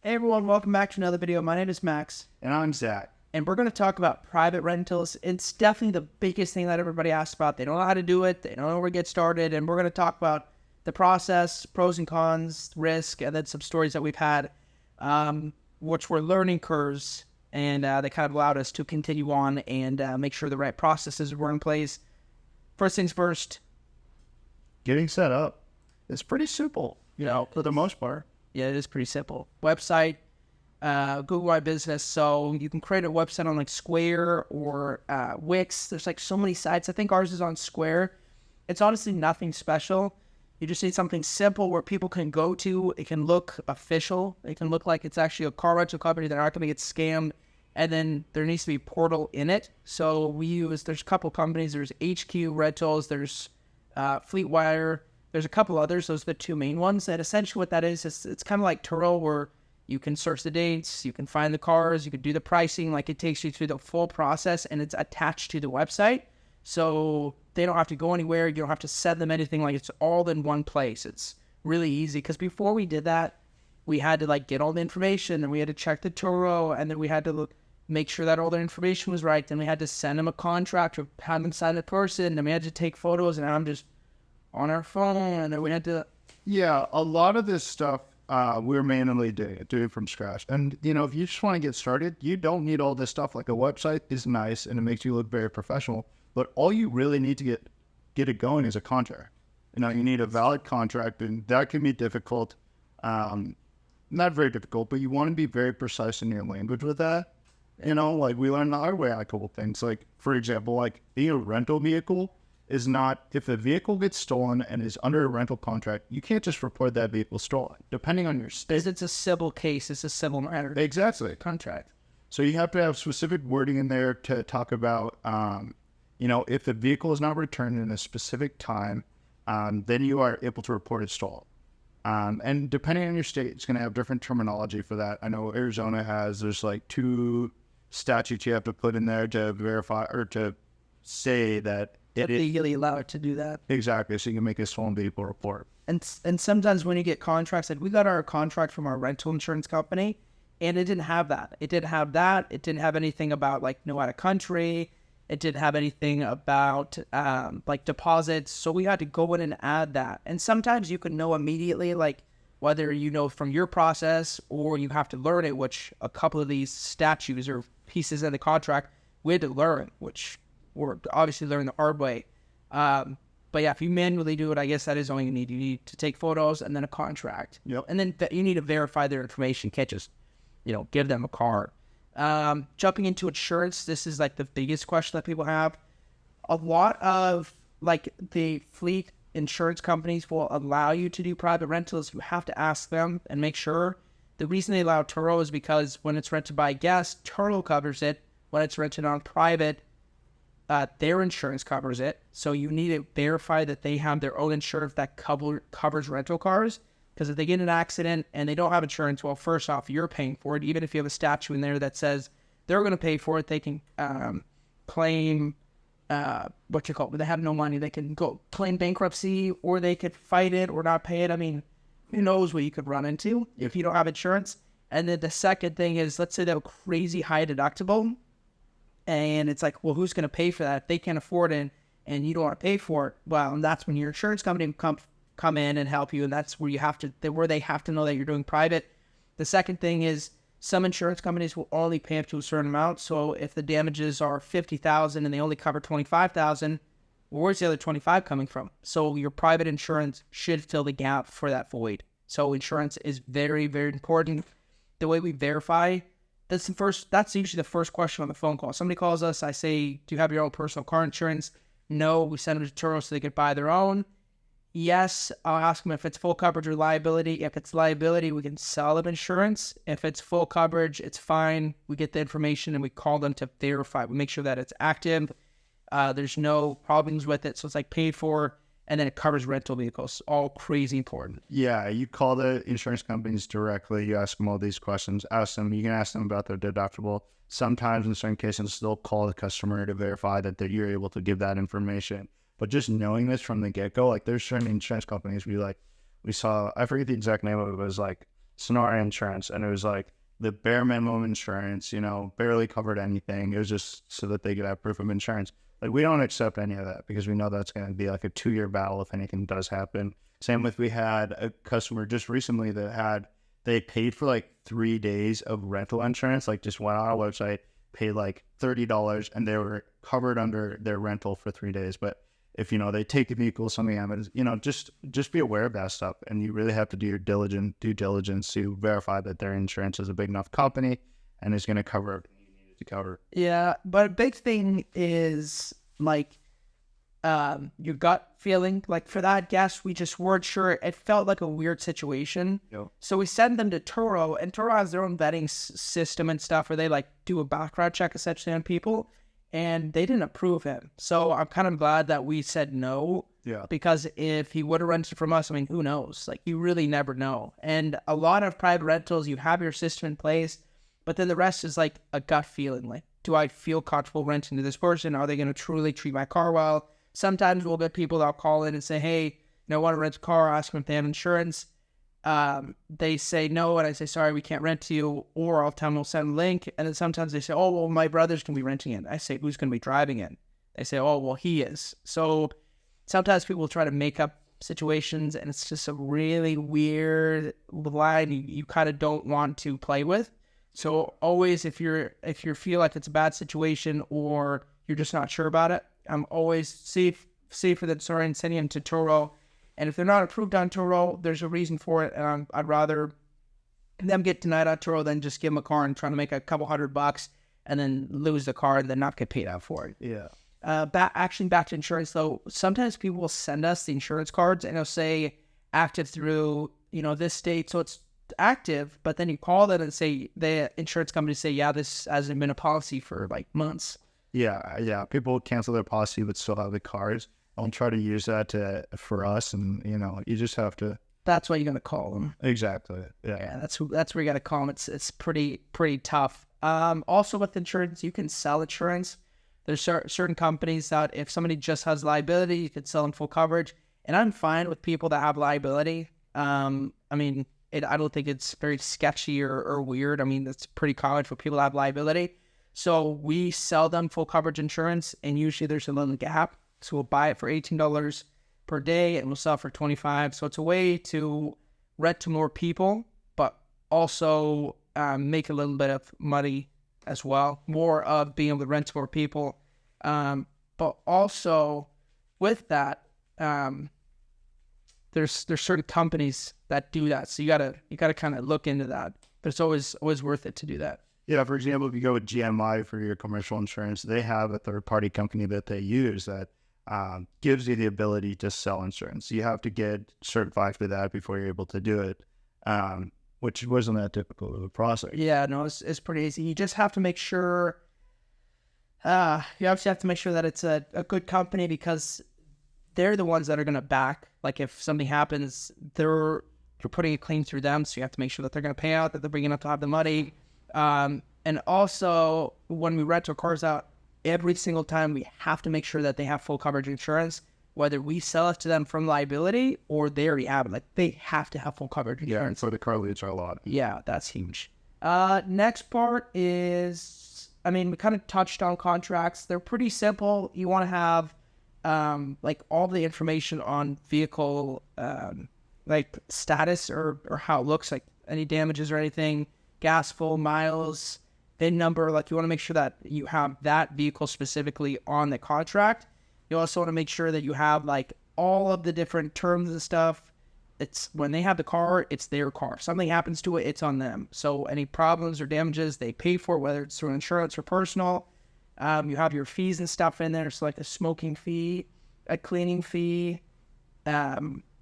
Hey everyone, welcome back to another video. My name is Max, And I'm Zach. and we're going to talk about private rentals. It's definitely the biggest thing that everybody asks about. They don't know how to do it, they don't know where to get started, and we're going to talk about the process, pros and cons, risk, and then some stories that we've had, which were learning curves, and they kind of allowed us to continue on and make sure the right processes were in place. First things first. Getting set up is pretty simple, for the most part. Yeah, it is pretty simple. Website, Google My Business. So you can create a website on like Square or Wix. There's like so many sites. I think ours is on Square. It's honestly nothing special. You just need something simple where people can go to. It can look official. It can look like it's actually a car rental company. They're not going to get scammed. And then there needs to be a portal in it. So there's a couple companies. There's HQ Rentals. There's Fleetwire. There's a couple others. Those are the two main ones. And essentially what that is it's kind of like Turo, where you can search the dates, you can find the cars, you can do the pricing. Like, it takes you through the full process, and it's attached to the website. So they don't have to go anywhere. You don't have to send them anything. Like, it's all in one place. It's really easy. Because before we did that, we had to get all the information, and we had to check the Turo, and then we had to make sure that all the information was right. Then we had to send them a contract or have them sign it person. And we had to take photos, and I'm just on our phone, and we had to. Yeah, a lot of this stuff we're manually doing it from scratch. And, if you just want to get started, you don't need all this stuff. Like, a website is nice, and it makes you look very professional. But all you really need to get it going is a contract. You need a valid contract, and that can be difficult. Not very difficult, but you want to be very precise in your language with that. We learned the hard way on a couple things. Like, for example, being a rental vehicle is not, if a vehicle gets stolen and is under a rental contract, you can't just report that vehicle stolen, depending on your state. It's a civil case. It's a civil matter. Exactly. Contract. So you have to have specific wording in there to talk about, if the vehicle is not returned in a specific time, then you are able to report it stolen. And depending on your state, it's going to have different terminology for that. I know Arizona there's 2 statutes you have to put in there to verify or to say that It legally allowed to do that. Exactly, so you can make a stolen vehicle report. And sometimes when you get contracts, we got our contract from our rental insurance company, and it didn't have that. It didn't have that. It didn't have anything about no out of country. It didn't have anything about deposits. So we had to go in and add that. And sometimes you can know immediately, whether you know from your process or you have to learn it, which a couple of these statutes or pieces in the contract we had to learn, which we're obviously learning the hard way. But yeah, if you manually do it, I guess that is all you need. You need to take photos and then a contract. Yep. And then you need to verify their information. You can't just, give them a card. Jumping into insurance, this is the biggest question that people have. A lot of the fleet insurance companies will allow you to do private rentals. You have to ask them and make sure. The reason they allow Turo is because when it's rented by a guest, Turo covers it. When it's rented on private, their insurance covers it. So you need to verify that they have their own insurance that covers rental cars. Because if they get in an accident and they don't have insurance, well, first off, you're paying for it. Even if you have a statute in there that says they're going to pay for it, they can claim, when they have no money, they can go claim bankruptcy, or they could fight it or not pay it. I mean, who knows what you could run into if you don't have insurance. And then the second thing is, let's say they have a crazy high deductible. And it's well, who's going to pay for that? If they can't afford it and you don't want to pay for it, well, and that's when your insurance company come in and help you. And that's where they have to know that you're doing private. The second thing is, some insurance companies will only pay up to a certain amount. So if the damages are $50,000 and they only cover $25,000, where's the other $25,000 coming from? So your private insurance should fill the gap for that void. So insurance is very, very important. The way we verify, that's usually the first question on the phone call. Somebody calls us, I say, do you have your own personal car insurance? No, we send them to Turo so they can buy their own. Yes, I'll ask them if it's full coverage or liability. If it's liability, we can sell them insurance. If it's full coverage, it's fine. We get the information and we call them to verify. We make sure that it's active. There's no problems with it. So it's paid for, and then it covers rental vehicles. All crazy important. Yeah, you call the insurance companies directly. You ask them all these questions. You can ask them about their deductible. Sometimes in certain cases, they'll call the customer to verify that you're able to give that information. But just knowing this from the get-go, there's certain insurance companies we saw, I forget the exact name of it, but it was Sonora insurance, and it was like the bare minimum insurance, barely covered anything. It was just so that they could have proof of insurance. Like, we don't accept any of that because we know that's going to be like a 2-year battle if anything does happen. Same with, we had a customer just recently that they paid for like 3 days of rental insurance, like just went on our website, paid like $30, and they were covered under their rental for 3 days. But if, they take the vehicle, something happens, just be aware of that stuff. And you really have to do your due diligence to verify that their insurance is a big enough company and is going to cover everything you need it to cover. Yeah, but a big thing is like your gut feeling. Like for that guest, we just weren't sure. It felt like a weird situation. Yep. So we sent them to Turo, and Turo has their own vetting system and stuff where they like do a background check essentially on people, and they didn't approve him. So I'm kind of glad that we said no. Yeah. Because if he would have rented from us, I mean, who knows? Like, you really never know. And a lot of private rentals, you have your system in place, but then the rest is like a gut feeling. Like, do I feel comfortable renting to this person? Are they going to truly treat my car well? Sometimes we'll get people that'll call in and say, hey, I want to rent a car, ask them if they have insurance. They say no, and I say, sorry, we can't rent to you, or I'll tell them we'll send a link. And then sometimes they say, oh, well, my brother's going to be renting it. I say, who's going to be driving it? They say, oh, well, he is. So sometimes people try to make up situations, and it's just a really weird line you kind of don't want to play with. So always, if you feel like it's a bad situation or you're just not sure about it, I'm always safe for the story and sending them to Turo. And if they're not approved on Turo, there's a reason for it. And I'd rather them get denied on Turo than just give them a car and trying to make a couple $100 and then lose the car and then not get paid out for it. Yeah. Back to insurance though. Sometimes people will send us the insurance cards and they'll say active through, this state. So it's active, but then you call them and say, the insurance company say, yeah, this hasn't been a policy for like months. Yeah. People cancel their policy but still have the cards. I'll try to use that for us, and you just have to. That's why you got to call them. Exactly. Yeah. That's where you got to call them. It's pretty tough. Also with insurance, you can sell insurance. There's certain companies that if somebody just has liability, you can sell them full coverage. And I'm fine with people that have liability. I don't think it's very sketchy or weird. I mean, it's pretty common for people to have liability. So we sell them full coverage insurance, and usually there's a little gap. So we'll buy it for $18 per day, and we'll sell it for $25. So it's a way to rent to more people, but also make a little bit of money as well. More of being able to rent to more people. But also with that, there's certain companies that do that. So you gotta kind of look into that. But it's always worth it to do that. Yeah, for example, if you go with GMI for your commercial insurance, they have a third-party company that they use that gives you the ability to sell insurance. You have to get certified for that before you're able to do it, which wasn't that difficult of a process. Yeah, no, it's pretty easy. You just have to make sure. You obviously have to make sure that it's a good company, because they're the ones that are going to back. Like if something happens, you're putting a claim through them, so you have to make sure that they're going to pay out, that they're big enough to have the money. And also, when we rent our cars out, every single time we have to make sure that they have full coverage insurance, whether we sell it to them from liability or they already have it. Like, they have to have full coverage insurance. Yeah, so the car leads are a lot. Yeah, that's huge. Next part is, we kind of touched on contracts. They're pretty simple. You want to have, all the information on vehicle, status or how it looks, like any damages or anything, gas full, miles, VIN number. Like, you want to make sure that you have that vehicle specifically on the contract. You also want to make sure that you have all of the different terms and stuff. It's when they have the car, it's their car. If something happens to it, it's on them. So any problems or damages, they pay for it, whether it's through insurance or personal. You have your fees and stuff in there. So like a smoking fee, a cleaning fee,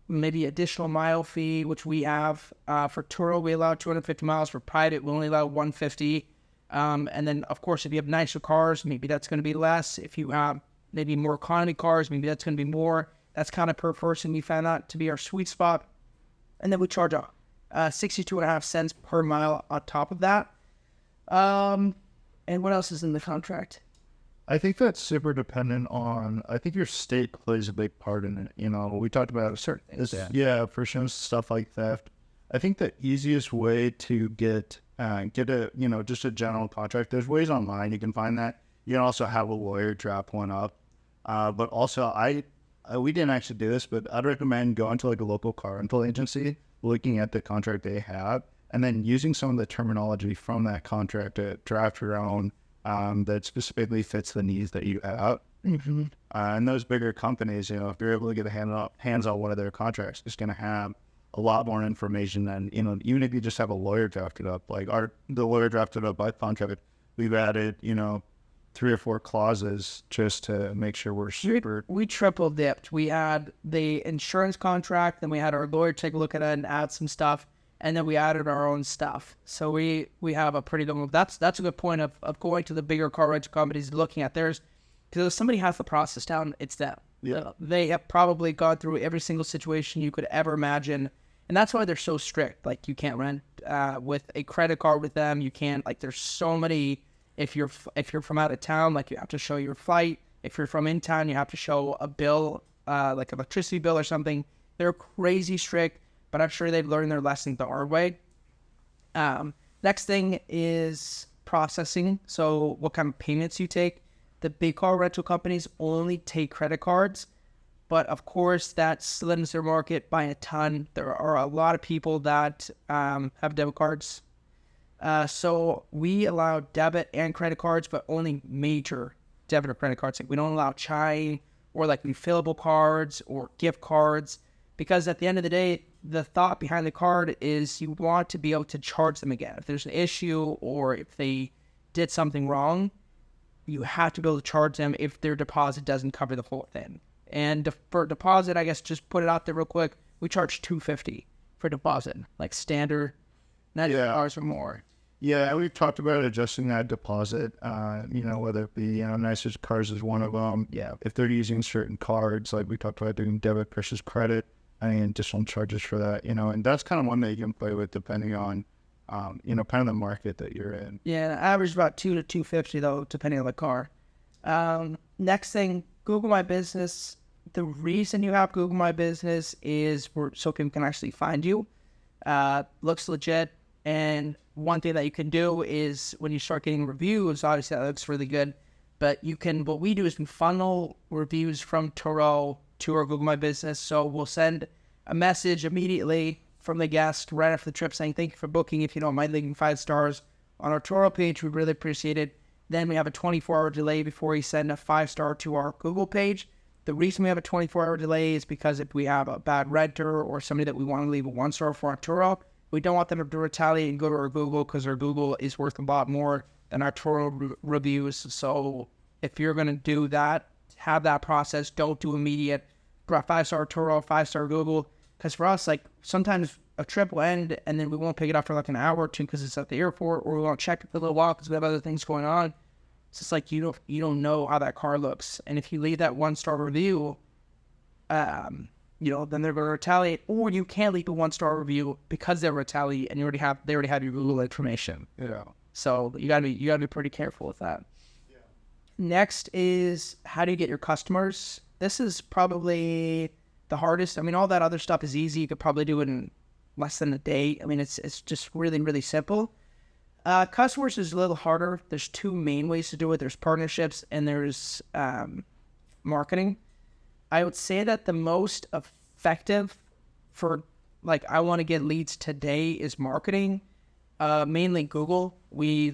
maybe additional mile fee, which we have. For Turo, we allow 250 miles. For private, we only allow 150. And then, of course, if you have nicer cars, maybe that's going to be less. If you have maybe more economy cars, maybe that's going to be more. That's kind of per person. We found that to be our sweet spot. And then we charge 62.5 cents per mile on top of that. And what else is in the contract? I think that's super dependent on, I think your state plays a big part in it. We talked about certain things. Yeah, for sure, stuff like theft. I think the easiest way to get a, just a general contract, there's ways online you can find that. You can also have a lawyer draft one up. But also we didn't actually do this, but I'd recommend going to like a local car rental agency, looking at the contract they have, and then using some of the terminology from that contract to draft your own that specifically fits the needs that you have. Mm-hmm. And those bigger companies, if you're able to get hands on one of their contracts, it's going to have a lot more information than, even if you just have a lawyer drafted up. Like the lawyer drafted up by contract, we've added, 3 or 4 clauses just to make sure we're super. We triple dipped. We had the insurance contract, then we had our lawyer take a look at it and add some stuff, and then we added our own stuff. So we have a pretty good move. That's a good point of going to the bigger car rental companies, looking at theirs, because if somebody has the process down, it's them. Yeah. They have probably gone through every single situation you could ever imagine, and that's why they're so strict. Like, you can't rent with a credit card with them. You can't, like, there's so many. If you're from out of town, like, you have to show your flight. If you're from in town, you have to show a bill, like electricity bill or something. They're crazy strict, but I'm sure they've learned their lesson the hard way. Next thing is processing. So what kind of payments you take. The big car rental companies only take credit cards, but of course that slims their market by a ton. There are a lot of people that have debit cards. So we allow debit and credit cards, but only major debit or credit cards. Like, we don't allow Chime or like refillable cards or gift cards, because at the end of the day, the thought behind the card is you want to be able to charge them again. If there's an issue or if they did something wrong, you have to be able to charge them if their deposit doesn't cover the whole thing. And for deposit, I guess just put it out there real quick, we charge $250 for deposit, like standard, $90 or more. Yeah, we've talked about adjusting that deposit, whether it be, Nicer Cars is one of them. Yeah. If they're using certain cards, like we talked about doing debit versus credit, and additional charges for that, and that's kind of one that you can play with depending on, kind of the market that you're in. Yeah, average about $200 to $250 though, depending on the car. Next thing, Google My Business. The reason you have Google My Business is so people can actually find you. Looks legit. And one thing that you can do is when you start getting reviews, obviously that looks really good, but what we do is we funnel reviews from Turo to our Google My Business. So we'll send a message immediately from the guest right after the trip saying, thank you for booking. If you don't mind leaving 5 stars on our Turo page, we'd really appreciate it. Then we have a 24-hour delay before we send a 5-star to our Google page. The reason we have a 24-hour delay is because if we have a bad renter or somebody that we want to leave a 1-star for on Turo, we don't want them to retaliate and go to our Google, because our Google is worth a lot more than our Turo reviews. So if you're going to do that, have that process. Don't do immediate 5-star Turo, 5-star Google. Because for us, like, sometimes a trip will end and then we won't pick it up for like an hour or two because it's at the airport, or we won't check it for a little while because we have other things going on. It's just like you don't know how that car looks. And if you leave that 1-star review, then they're going to retaliate, or you can't leave a 1-star review because they'll retaliate, and they already have your Google information. Yeah. So you gotta be pretty careful with that. Yeah. Next is, how do you get your customers? This is probably the hardest. I mean, all that other stuff is easy. You could probably do it in less than a day. I mean, it's just really, really simple. Customers is a little harder. There's 2 main ways to do it. There's partnerships and there's marketing. I would say that the most effective for, like, I want to get leads today is marketing, mainly Google. I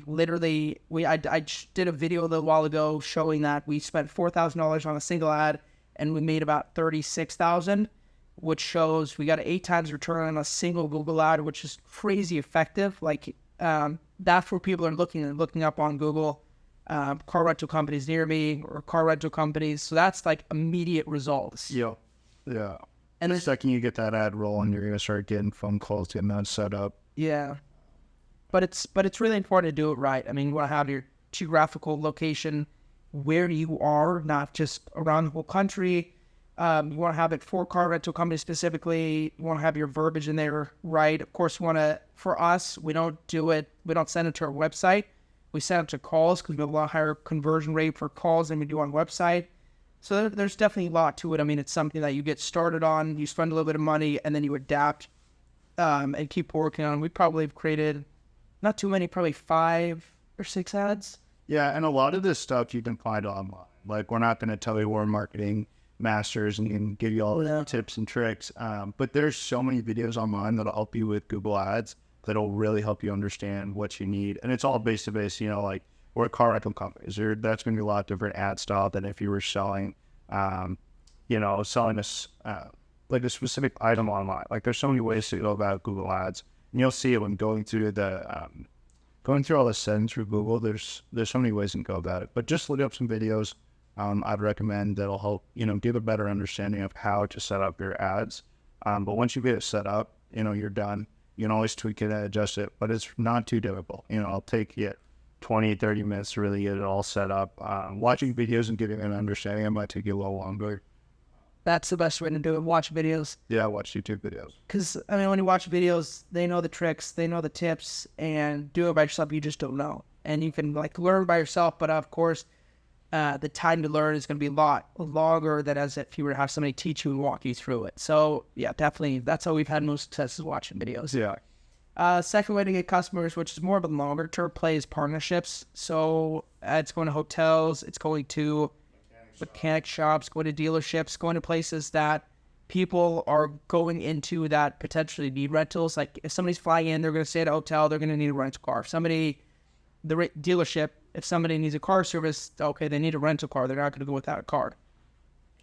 did a video a little while ago showing that we spent $4,000 on a single ad and we made about $36,000, which shows we got 8 times return on a single Google ad, which is crazy effective. Like, that's where people are looking up on Google. Car rental companies near me, or car rental companies. So that's like immediate results. Yeah. And the second you get that ad rolling, you're going to start getting phone calls, getting that set up. Yeah. But it's really important to do it right. I mean, you want to have your geographical location where you are, not just around the whole country. You want to have it for car rental companies specifically. You want to have your verbiage in there right. Of course, for us, we don't send it to our website. We send it to calls because we have a lot higher conversion rate for calls than we do on website. So there's definitely a lot to it. I mean, it's something that you get started on, you spend a little bit of money, and then you adapt and keep working on. We probably have created not too many, probably 5 or 6 ads. Yeah, and a lot of this stuff you can find online. Like, we're not going to tell you we're marketing masters and give you all the tips and tricks. But there's so many videos online that'll help you with Google Ads that'll really help you understand what you need. And it's all base to base, like we're car rental companies. That's going to be a lot different ad style than if you were selling, selling this, like a specific item online. Like, there's so many ways to go about Google Ads. And you'll see it when going through all the settings through Google. There's so many ways to go about it. But just look up some videos. I'd recommend that'll help, give a better understanding of how to set up your ads. But once you get it set up, you're done. You can always tweak it and adjust it, but it's not too difficult. I'll take you 20, 30 minutes to really get it all set up. Watching videos and getting an understanding, it might take you a little longer. That's the best way to do it. Watch videos. Yeah, watch YouTube videos. Because, when you watch videos, they know the tricks, they know the tips, and do it by yourself, you just don't know. And you can, learn by yourself, but of course, the time to learn is going to be a lot longer than as if you were to have somebody teach you and walk you through it. So, yeah, definitely, that's how we've had most success is watching videos. Yeah. Second way to get customers, which is more of a longer-term play, is partnerships. So, it's going to hotels, it's going to mechanic shops, going to dealerships, going to places that people are going into that potentially need rentals. Like, if somebody's flying in, they're going to stay at a hotel, they're going to need a rental car. Dealership, if somebody needs a car service, okay, they need a rental car. They're not going to go without a car.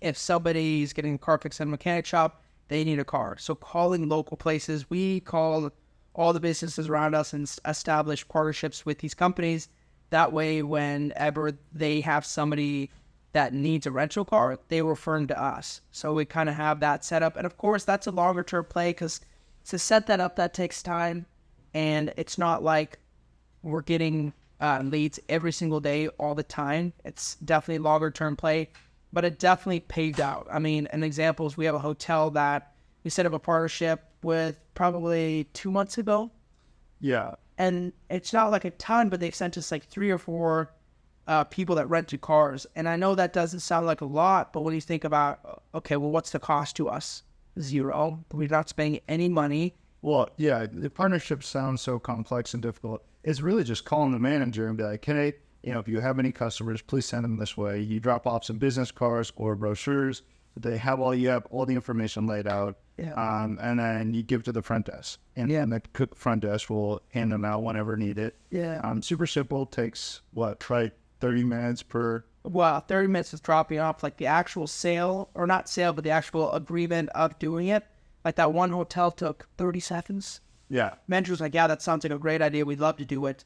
If somebody's getting a car fixed at a mechanic shop, they need a car. So calling local places, we call all the businesses around us and establish partnerships with these companies. That way, whenever they have somebody that needs a rental car, they refer them to us. So we kind of have that set up. And of course, that's a longer term play because to set that up, that takes time. And it's not like we're getting leads every single day all the time. It's definitely a longer term play, but it definitely paid out. An example is we have a hotel that we set up a partnership with probably 2 months ago. Yeah. And it's not like a ton, but they've sent us 3 or 4 people that rented cars. And I know that doesn't sound like a lot, but when you think about, okay, well, what's the cost to us? 0. We're not spending any money. Well, yeah, the partnership sounds so complex and difficult. It's really just calling the manager and be like, hey, if you have any customers, please send them this way. You drop off some business cards or brochures. They have all the information laid out. Yeah. And then you give it to the front desk. And the front desk will hand them out whenever needed. Yeah. Super simple. Takes, 30 minutes per... Well, 30 minutes is dropping off. The actual sale, or not sale, but the actual agreement of doing it. That one hotel took 30 seconds. Yeah. Manager was like, yeah, that sounds like a great idea. We'd love to do it.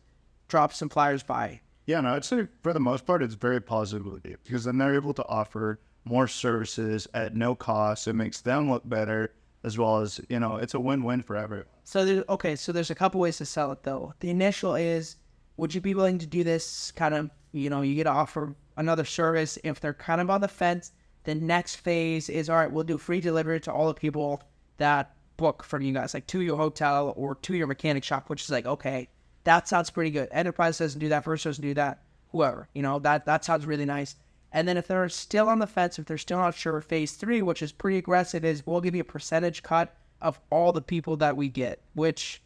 Drop some flyers by. Yeah, no, I'd say for the most part, it's very positive because then they're able to offer more services at no cost. It makes them look better as well as, it's a win-win for everyone. So there's a couple ways to sell it, though. The initial is, would you be willing to do this kind of, you get to offer another service. If they're kind of on the fence, the next phase is, all right, we'll do free delivery to all the people that book from you guys, to your hotel or to your mechanic shop, which is okay, that sounds pretty good. Enterprise doesn't do that, First doesn't do that, whoever, that sounds really nice. And then if they're still on the fence, if they're still not sure, phase 3, which is pretty aggressive, is we'll give you a percentage cut of all the people that we get, which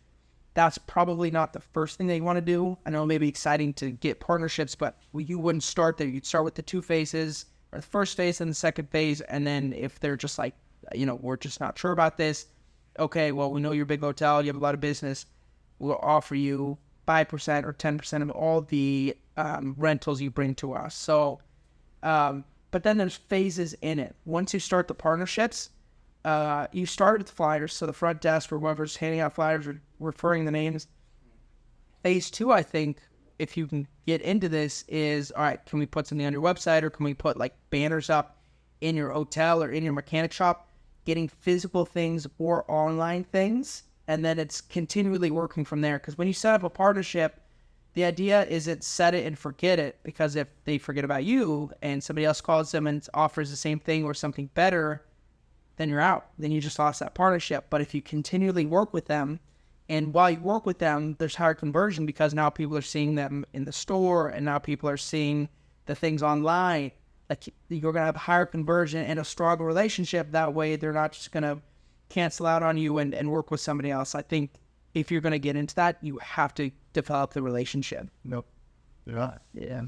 that's probably not the first thing that you want to do. I know it may be exciting to get partnerships, but you wouldn't start there. You'd start with the 2 phases, or the first phase and the second phase, and then if they're just we're just not sure about this, okay, well, we know you're a big hotel, you have a lot of business, we'll offer you 5% or 10% of all the rentals you bring to us. So, but then there's phases in it. Once you start the partnerships, you start with flyers, so the front desk or whoever's handing out flyers or referring the names. Phase 2, I think, if you can get into this, is, all right, can we put something on your website, or can we put banners up in your hotel or in your mechanic shop, getting physical things or online things, and then it's continually working from there. Because when you set up a partnership, the idea isn't set it and forget it, because if they forget about you and somebody else calls them and offers the same thing or something better, then you're out. Then you just lost that partnership. But if you continually work with them, and while you work with them, there's higher conversion because now people are seeing them in the store, and now people are seeing the things online. You're going to have higher conversion and a stronger relationship. That way, they're not just going to cancel out on you and work with somebody else. I think if you're going to get into that, you have to develop the relationship. Nope. Yeah. Yeah.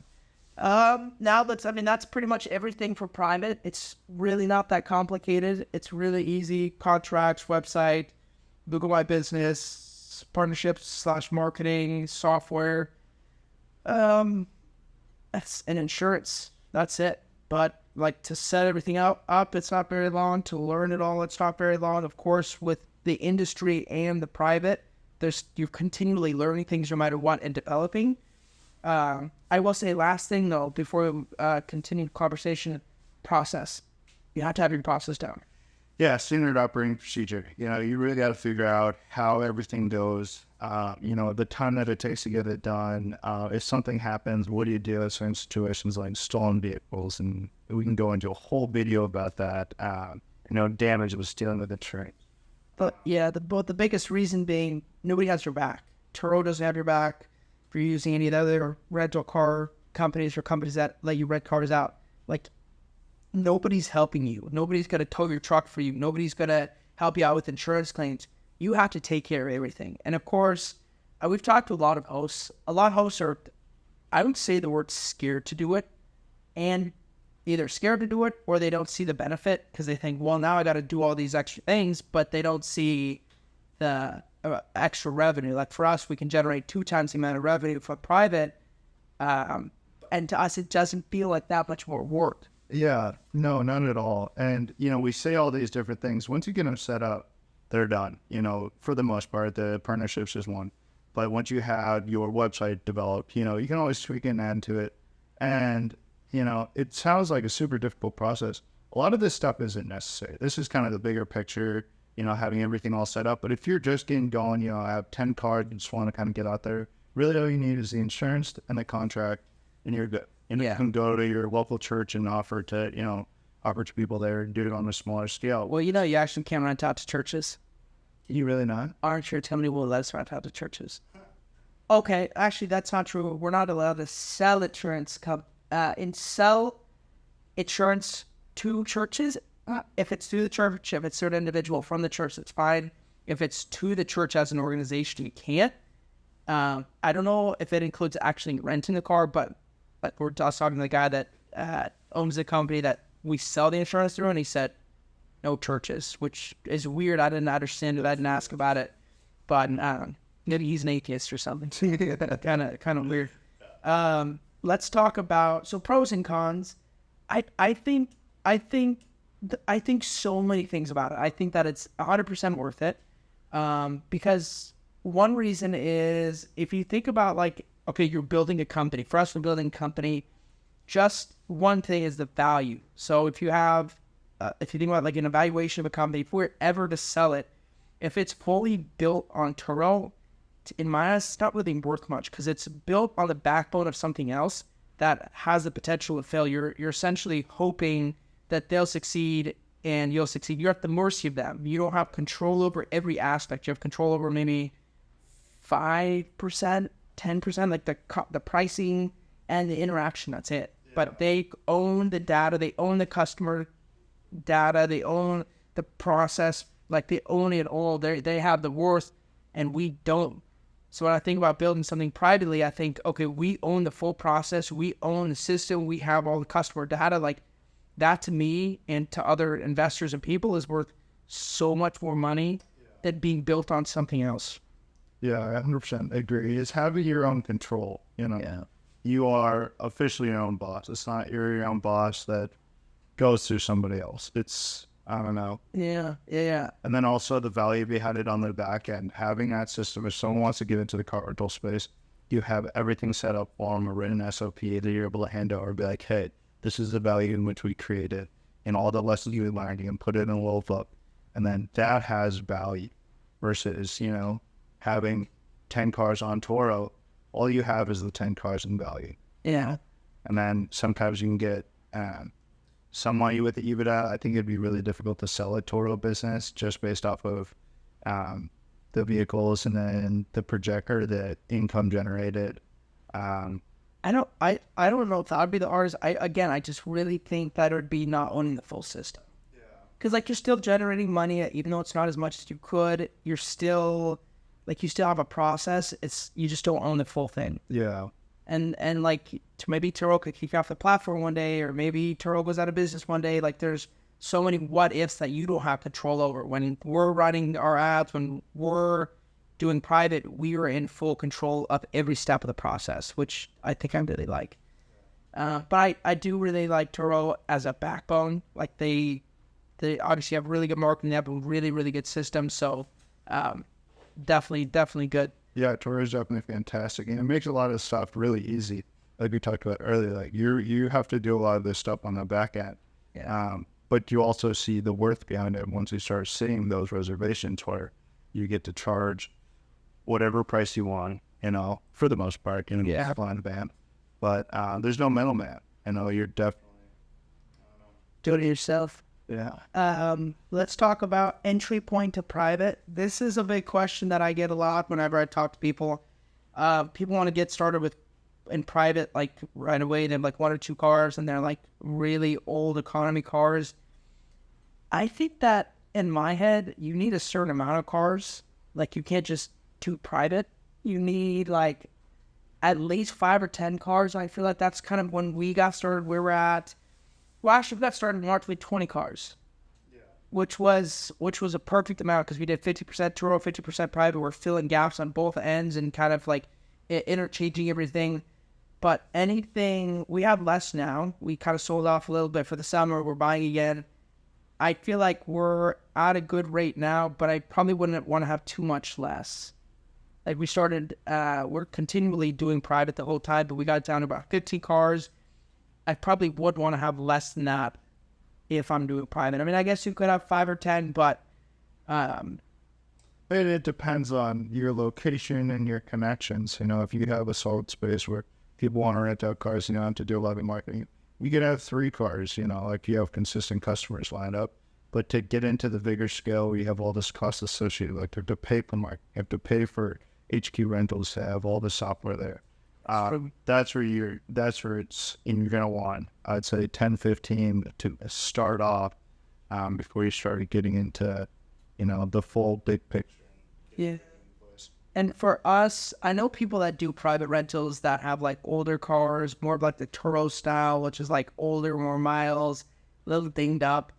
Now that's pretty much everything for private. It's really not that complicated. It's really easy. Contracts, website, Google My Business, partnerships / marketing, software, that's an insurance. That's it. But like to set everything up, it's not very long. To learn it all, it's not very long. Of course, with the industry and the private, you're continually learning things no matter what and developing. I will say last thing though, before we continue the conversation, process. You have to have your process down. Yeah, standard operating procedure. You really got to figure out how everything goes. The time that it takes to get it done. If something happens, what do you do in certain situations like stolen vehicles? And we can go into a whole video about that. Damage with stealing with insurance. But yeah, the biggest reason being nobody has your back. Turo doesn't have your back. If you're using any of the other rental car companies or companies that let you rent cars out, like nobody's helping you. Nobody's going to tow your truck for you. Nobody's going to help you out with insurance claims. You have to take care of everything. And of course, we've talked to a lot of hosts. A lot of hosts are, I would say the word scared to do it, and either scared to do it or they don't see the benefit because they think, well, now I got to do all these extra things, but they don't see the extra revenue. Like for us, we can generate 2 times the amount of revenue for private. And to us, it doesn't feel like that much more work. Yeah, no, not at all. And, we say all these different things. Once you get them set up, they're done. For the most part, the partnerships is one. But once you have your website developed, you can always tweak and add to it. And, it sounds like a super difficult process. A lot of this stuff isn't necessary. This is kind of the bigger picture, having everything all set up. But if you're just getting going, I have 10 cards, you just want to kind of get out there. Really all you need is the insurance and the contract, and you're good. And you can go to your local church and offer to people there and do it on a smaller scale. Well, you actually can't rent out to churches. You really not? Our insurance company will let us rent out to churches. Okay, actually, that's not true. We're not allowed to sell insurance sell insurance to churches. If it's to the church, if it's to an individual from the church, it's fine. If it's to the church as an organization, you can't. I don't know if it includes actually renting the car, but we're just talking to the guy that owns the company that we sell the insurance through, and he said no churches, which is weird. I didn't understand it. I didn't ask about it, but maybe he's an atheist or something. kind of weird. Let's talk about pros and cons. I think so many things about it. I think that it's 100% worth it, because one reason is if you think about okay, you're building a company. For us, we're building a company. Just one thing is the value. So if you think about an evaluation of a company, if we're ever to sell it, if it's fully built on Turo, in my eyes, it's not really worth much because it's built on the backbone of something else that has the potential of failure. You're essentially hoping that they'll succeed and you'll succeed. You're at the mercy of them. You don't have control over every aspect. You have control over maybe 5%, 10%, the pricing and the interaction. That's it. Yeah. But they own the data. They own the customer data. They own the process. They own it all. They have the worth, and we don't. So when I think about building something privately, I think, okay, we own the full process. We own the system. We have all the customer data. That to me and to other investors and people is worth so much more money than being built on something else. Yeah, I 100% agree. It's having your own control, Yeah. You are officially your own boss. It's not you're your own boss that goes through somebody else. It's, I don't know. Yeah. And then also the value behind it on the back end. Having that system, if someone wants to get into the car rental space, you have everything set up for them, a written SOP that you're able to hand over and be like, hey, this is the value in which we created and all the lessons you learned. You can put it in a little book. And then that has value versus, having 10 cars on Turo. All you have is the 10 cars in value. Yeah. And then sometimes you can get some money with the EBITDA. I think it'd be really difficult to sell a Turo business just based off of the vehicles and then the income generated. I don't know if that would be the hardest. I just really think that it would be not owning the full system. Yeah. because like you're still generating money, even though it's not as much as you could. You're still like you still have a process. It's you just don't own the full thing. Yeah. And like maybe Turo could kick off the platform one day, or maybe Turo goes out of business one day. Like there's so many what ifs that you don't have control over. When we're running our ads, when we're doing private, we are in full control of every step of the process, which I think I really like. But I do really like Turo as a backbone. Like they obviously have really good marketing. They have a really, really good system. So definitely good. Yeah, Turo is definitely fantastic, and it makes a lot of stuff really easy. Like we talked about earlier, like you have to do a lot of this stuff on the back end. Yeah. But you also see the worth behind it once you start seeing those reservations where you get to charge whatever price you want, for the most part, Yeah. flying van. But there's no middleman. You're definitely Do it yourself. yeah. Let's talk about entry point to private. This is a big question that I get a lot whenever I talk to people. People want to get started in private like right away. They have like 1 or 2 cars, and they're like really old economy cars. I think that in my head, you need a certain amount of cars. Like you can't just do private. You need like at least 5 or 10 cars. I feel like that's kind of when we got started, where we're at. Well, actually, we got started in March with 20 cars, which was a perfect amount because we did 50% Turo, 50% private. We're filling gaps on both ends and kind of like interchanging everything. But anything, we have less now. We kind of sold off a little bit for the summer. We're buying again. I feel like we're at a good rate now, but I probably wouldn't want to have too much less. Like we started, we're continually doing private the whole time, but we got down to about 15 cars. I probably would want to have less than that if I'm doing private. I mean, I guess you could have 5 or 10, but And it depends on your location and your connections. If you have a solid space where people want to rent out cars, you don't have to do a lot of marketing. You could have 3 cars, like you have consistent customers lined up. But to get into the bigger scale, you have all this cost associated. Like you have to pay for marketing, you have to pay for HQ rentals to have all the software there. That's where you're going to want, I'd say 10, 15 to start off before you start getting into, the full big picture. yeah. And for us, I know people that do private rentals that have like older cars, more of like the Turo style, which is like older, more miles, a little dinged up.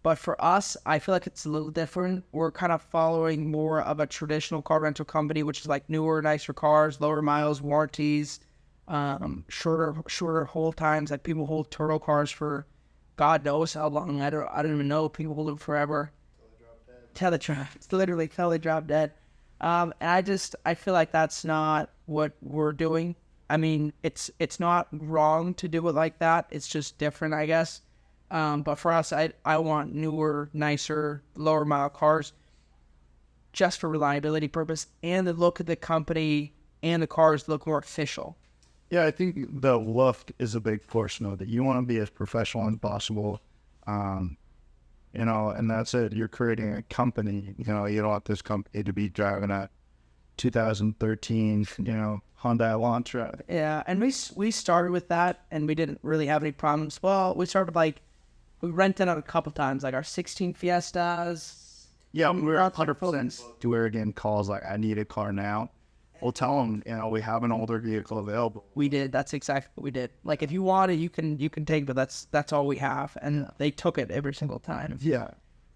But for us, I feel like it's a little different. We're kind of following more of a traditional car rental company, which is like newer, nicer cars, lower miles, warranties, shorter hold times. Like people hold Turo cars for God knows how long. I don't even know. People hold them forever. It's literally till they drop dead. And I feel like that's not what we're doing. I mean, it's not wrong to do it like that. It's just different, I guess. But for us, I want newer, nicer, lower mile cars just for reliability purpose, and the look of the company and the cars look more official. Yeah, I think the look is a big portion of it. You want to be as professional as possible, and that's it. You're creating a company. You don't want this company to be driving a 2013, Hyundai Elantra. Yeah, and we started with that, and we didn't really have any problems. Well, we we rented out a couple times, like our 16 Fiestas. Yeah, we were 100% to where again calls like, I need a car now. We'll tell them, we have an older vehicle available. We did. That's exactly what we did. Like, if you want it, you can take it, but that's all we have. And they took it every single time. Yeah.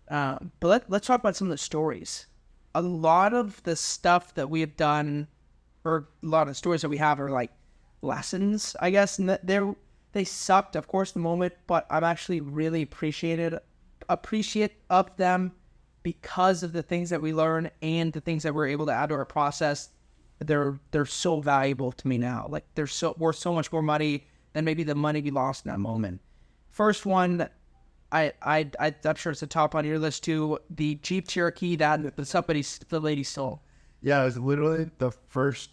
But let's talk about some of the stories. A lot of the stuff that we have done, or a lot of stories that we have are like lessons, I guess. And they sucked, of course, the moment, but I'm actually really appreciate of them because of the things that we learn and the things that we're able to add to our process. They're so valuable to me now. Like they're worth so much more money than maybe the money we lost in that moment. First one, I'm sure it's the top on your list too. The Jeep Cherokee that the lady stole. Yeah, it was literally the first.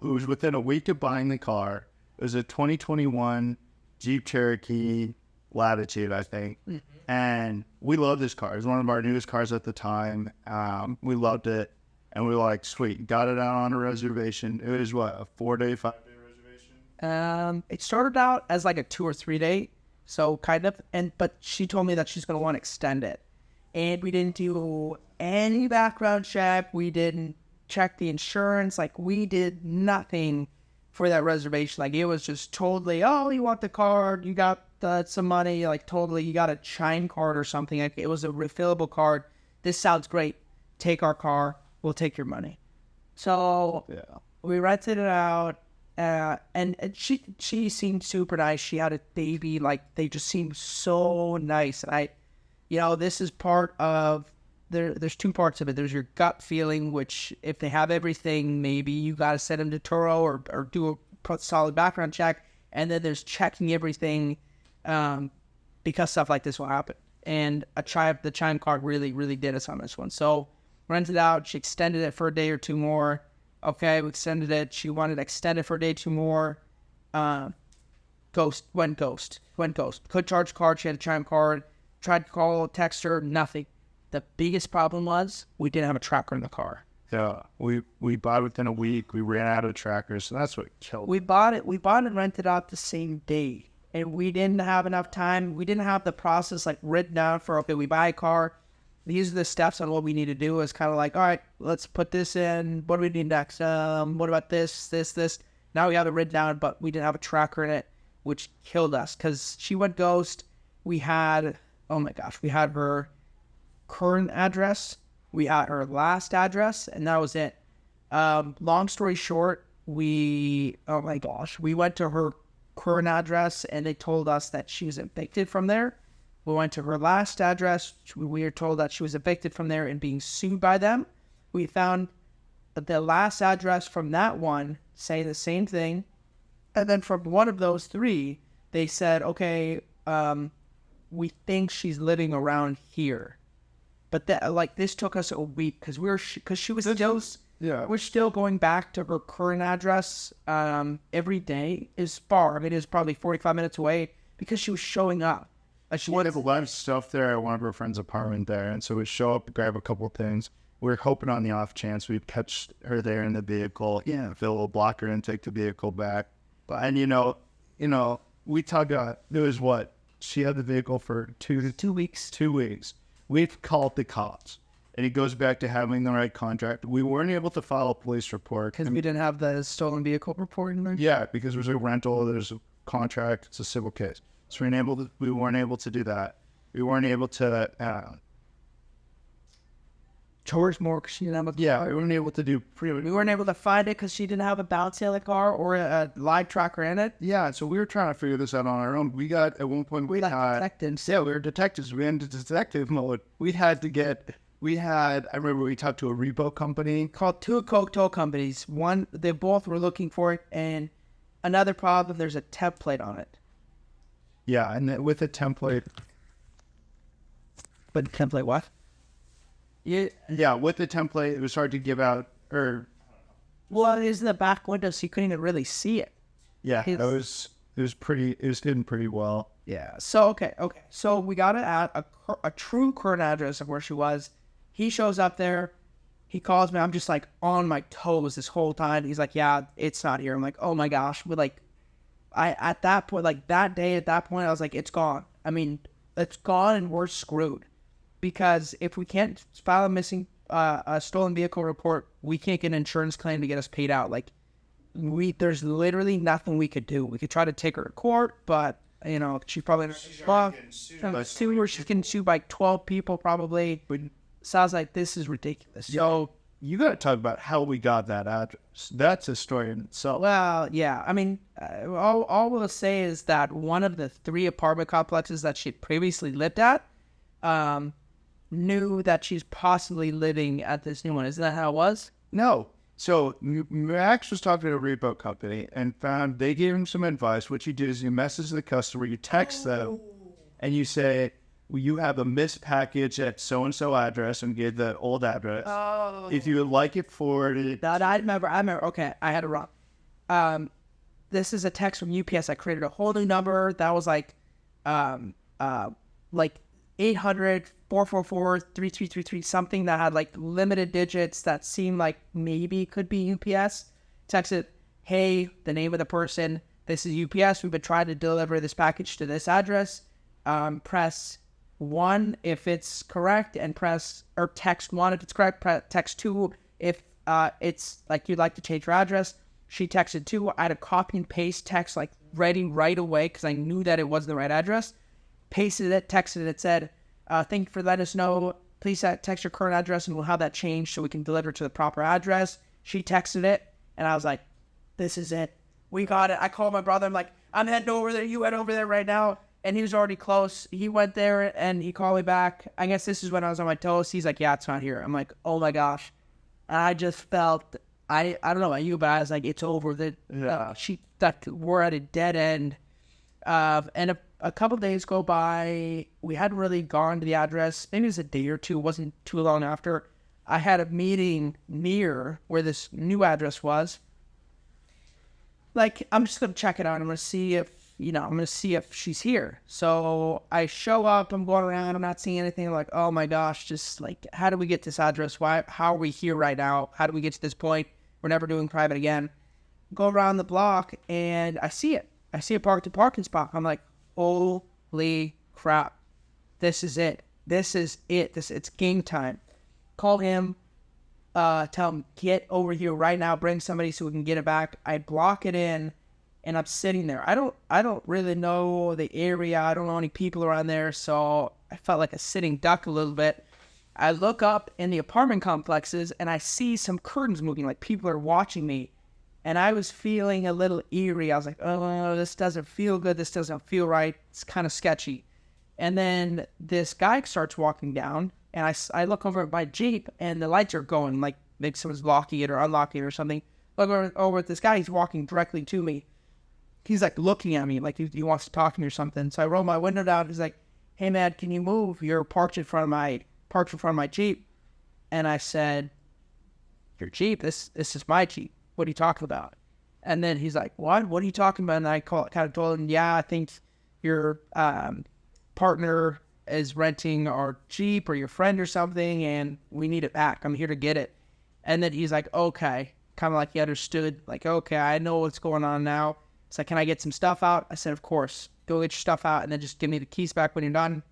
It was within a week of buying the car. It was a 2021 Jeep Cherokee Latitude, I think. Mm-hmm. And we loved this car. It was one of our newest cars at the time. We loved it. And we were like, sweet, got it out on a reservation. It was what, a 4-day, 5-day reservation? It started out as like a 2 or 3 day. So kind of, but she told me that she's going to want to extend it. and we didn't do any background check. We didn't check the insurance. Like, we did nothing for that reservation. Like, it was just totally, oh, you want the card, you got some money, like, totally, you got a Chime card or something. Like, it was a refillable card. This sounds great. Take our car. We'll take your money. So we rented it out. And she seemed super nice. She had a baby. Like, they just seemed so nice. And this is part of, there's two parts of it. There's your gut feeling, which if they have everything, maybe you got to send them to Turo or do a solid background check. And then there's checking everything, because stuff like this will happen. And the Chime card really, really did us on this one. So rented it out. She extended it for a day or two more. Okay, we extended it. She wanted to extend it for a day, two more. Went ghost. Could charge card. She had a Chime card. Tried to call, text her, nothing. The biggest problem was we didn't have a tracker in the car. Yeah, we bought it within a week. We ran out of trackers, so that's what killed. We bought and rented out the same day, and we didn't have enough time. We didn't have the process like written down for, okay, we buy a car. These are the steps on what we need to do. It's kind of like, all right, let's put this in. What do we need next? What about this? Now we have it written down, but we didn't have a tracker in it, which killed us because she went ghost. We had her current address. We had her last address, and that was it. Long story short, we went to her current address, and they told us that she was evicted from there. We went to her last address. We were told that she was evicted from there and being sued by them. We found the last address from that one saying the same thing. And then from one of those three, they said, okay, we think she's living around here. But this took us a week because she was still, we're still going back to her current address every day. Is far. I mean, it was probably 45 minutes away because she was showing up. She wanted a lot of stuff there at one of her friend's apartment there, and so we'd show up to grab a couple of things. We were hoping on the off chance we'd catch her there in the vehicle. Yeah, Phil will block her and take the vehicle back. And we talked about it was what she had the vehicle for 2 weeks. 2 weeks. We've called the cops, and it goes back to having the right contract. We weren't able to file a police report because we didn't have the stolen vehicle report in there. Yeah, because there's a rental, there's a contract, it's a civil case. So we weren't able to do that. We weren't able to charge more because she didn't have a car. Yeah, we weren't able to do we weren't able to find it because she didn't have a bounce in the car or a live tracker in it. Yeah, so we were trying to figure this out on our own. We got at one point we had detectives. Yeah, we were detectives. We went into detective mode. I remember we talked to a repo company called two tow companies. One, they both were looking for it, and another problem, there's a template on it. Yeah, and with a template. But template what? Yeah, with the template, it was hard to give out. Well, it was in the back window, so you couldn't even really see it. Yeah, it was hidden pretty well. Yeah. So okay. So we got it at a true current address of where she was. He shows up there. He calls me. I'm just like on my toes this whole time. He's like, "Yeah, it's not here." I'm like, "Oh my gosh!" At that point, I was like, "It's gone." I mean, it's gone, and we're screwed. Because if we can't file a stolen vehicle report, we can't get an insurance claim to get us paid out. Like, there's literally nothing we could do. We could try to take her to court, but she's probably she's getting sued by 12 people probably. But sounds like this is ridiculous. Yeah. So you got to talk about how we got that address. That's a story in itself. Well, yeah. I mean, all we'll say is that one of the 3 apartment complexes that she'd previously lived at, knew that she's possibly living at this new one. Isn't that how it was? No. So Max was talking to a repo company and found they gave him some advice. What you do is you message the customer, you text them, and you say, well, you have a missed package at so-and-so address, and give the old address. Oh. If you would like it forwarded. I remember. Okay, I had it wrong. This is a text from UPS. I created a whole new number. That was like 800-444-3333, something that had like limited digits that seemed like maybe could be UPS. Texted, hey, the name of the person, this is UPS. We've been trying to deliver this package to this address. Press 1 if it's correct, and press, or text 1 if it's correct, text 2 if it's like you'd like to change your address. She texted 2. I had a copy and paste text like ready right away because I knew that it wasn't the right address. Pasted it, texted it, said, thank you for letting us know. Please text your current address and we'll have that changed so we can deliver it to the proper address. She texted it, and I was like, this is it. We got it. I called my brother. I'm like, I'm heading over there. You head over there right now. And he was already close. He went there, and he called me back. I guess this is when I was on my toes. He's like, yeah, it's not here. I'm like, oh, my gosh. And I just felt, I don't know about you, but I was like, it's over. We're at a dead end. And a couple days go by. We hadn't really gone to the address. Maybe it was a day or two. It wasn't too long after. I had a meeting near where this new address was. Like, I'm just going to check it out. I'm going to see if she's here. So I show up. I'm going around. I'm not seeing anything. I'm like, oh my gosh, just like, how do we get this address? How are we here right now? How do we get to this point? We're never doing private again. Go around the block, and I see it. I see a parking spot. I'm like, holy crap. This is it. It's game time. Call him. Tell him, get over here right now. Bring somebody so we can get it back. I block it in, and I'm sitting there. I don't really know the area. I don't know any people around there, so I felt like a sitting duck a little bit. I look up in the apartment complexes, and I see some curtains moving, like people are watching me. And I was feeling a little eerie. I was like, oh, this doesn't feel good. This doesn't feel right. It's kind of sketchy. And then this guy starts walking down, and I look over at my Jeep, and the lights are going, like maybe someone's locking it or unlocking it or something. Look over at this guy. He's walking directly to me. He's like looking at me like he wants to talk to me or something. So I roll my window down. He's like, hey, man, can you move? You're parked in front of my Jeep. And I said, your Jeep? This is my Jeep. What are you talking about? And then he's like, what? What are you talking about? And I kind of told him, yeah, I think your partner is renting our Jeep, or your friend or something, and we need it back. I'm here to get it. And then he's like, okay. Kind of like he understood, like, okay, I know what's going on now. It's like, can I get some stuff out? I said, of course. Go get your stuff out, and then just give me the keys back when you're done.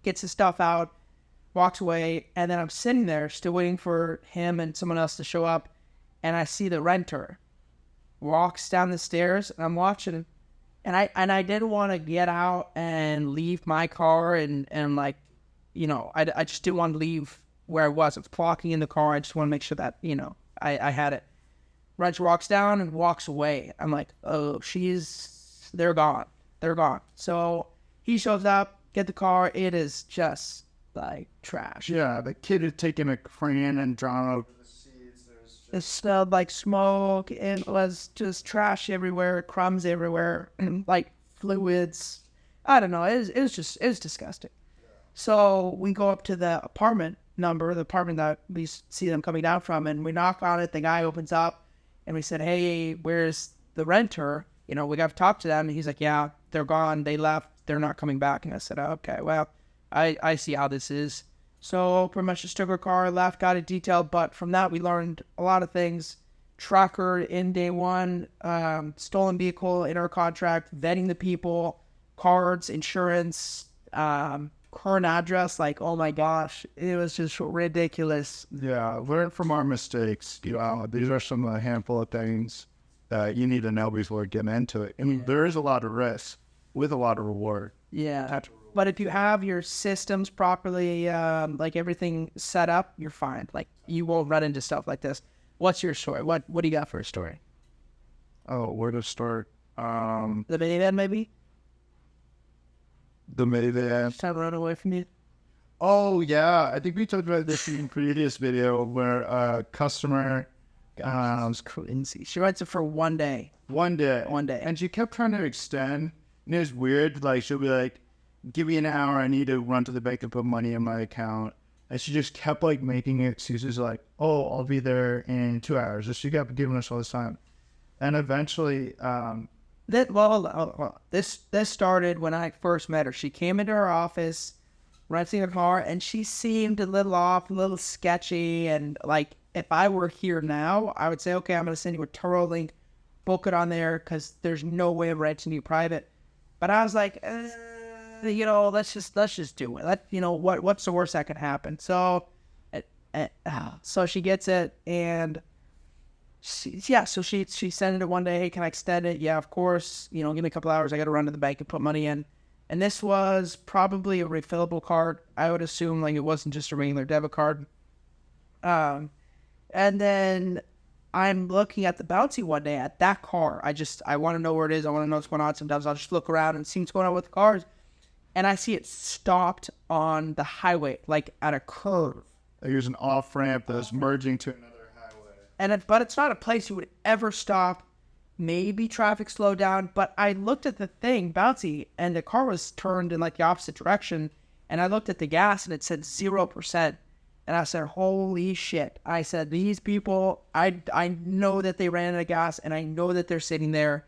Gets his stuff out, walks away, and then I'm sitting there still waiting for him and someone else to show up. And I see the renter walks down the stairs, and I'm watching him. And I didn't want to get out and leave my car and like, I just didn't want to leave where I was. I was clocking in the car. I just want to make sure that, I had it. Renter walks down and walks away. I'm like, oh, they're gone. They're gone. So he shows up, get the car. It is just like trash. Yeah, the kid had taken a crane and drawn over the seats. It smelled like smoke. It was just trash everywhere, crumbs everywhere, like fluids. I don't know. It was disgusting. So we go up to the apartment that we see them coming down from, and we knock on it. The guy opens up, and we said, hey, where's the renter? We got to talk to them. And he's like, yeah, they're gone. They left. They're not coming back. And I said, okay, well, I see how this is. So pretty much just took our car, left, got it detailed. But from that, we learned a lot of things. Tracker in day one, stolen vehicle in our contract, vetting the people, cards, insurance, current address. Like, oh my gosh, it was just ridiculous. Yeah, learn from our mistakes. These are a handful of things that you need to know before getting into it. I mean, there is a lot of risk with a lot of reward. Yeah. But if you have your systems properly, like everything set up, you're fine. Like, you won't run into stuff like this. What's your story? What do you got for a story? Oh, where to start? The minivan, maybe? The minivan. Just trying to run away from you? Oh, yeah. I think we talked about this in a previous video where a customer... was crazy. She rents it for one day. One day. And she kept trying to extend. And it was weird. Like, she'll be like, give me an hour. I need to run to the bank and put money in my account. And she just kept, like, making excuses like, oh, I'll be there in 2 hours. So she kept giving us all this time. And eventually... This started when I first met her. She came into our office, renting a car, and she seemed a little off, a little sketchy. And, like, if I were here now, I would say, okay, I'm going to send you a Turo link, book it on there, because there's no way of renting you private. But I was like, let's just do it. What's the worst that could happen? So, so she gets it, and so she sent it one day. Hey, can I extend it? Yeah, of course. Give me a couple hours. I got to run to the bank and put money in. And this was probably a refillable card. I would assume it wasn't just a regular debit card. And then I'm looking at the Bounty one day at that car. I want to know where it is. I want to know what's going on. Sometimes I'll just look around and see what's going on with the cars. And I see it stopped on the highway, at a curve. There's an off-ramp that's merging to another highway. But it's not a place you would ever stop. Maybe traffic slowed down. But I looked at the thing, Bouncy, and the car was turned in the opposite direction. And I looked at the gas, and it said 0%. And I said, holy shit. I said, these people, I know that they ran out of gas, and I know that they're sitting there,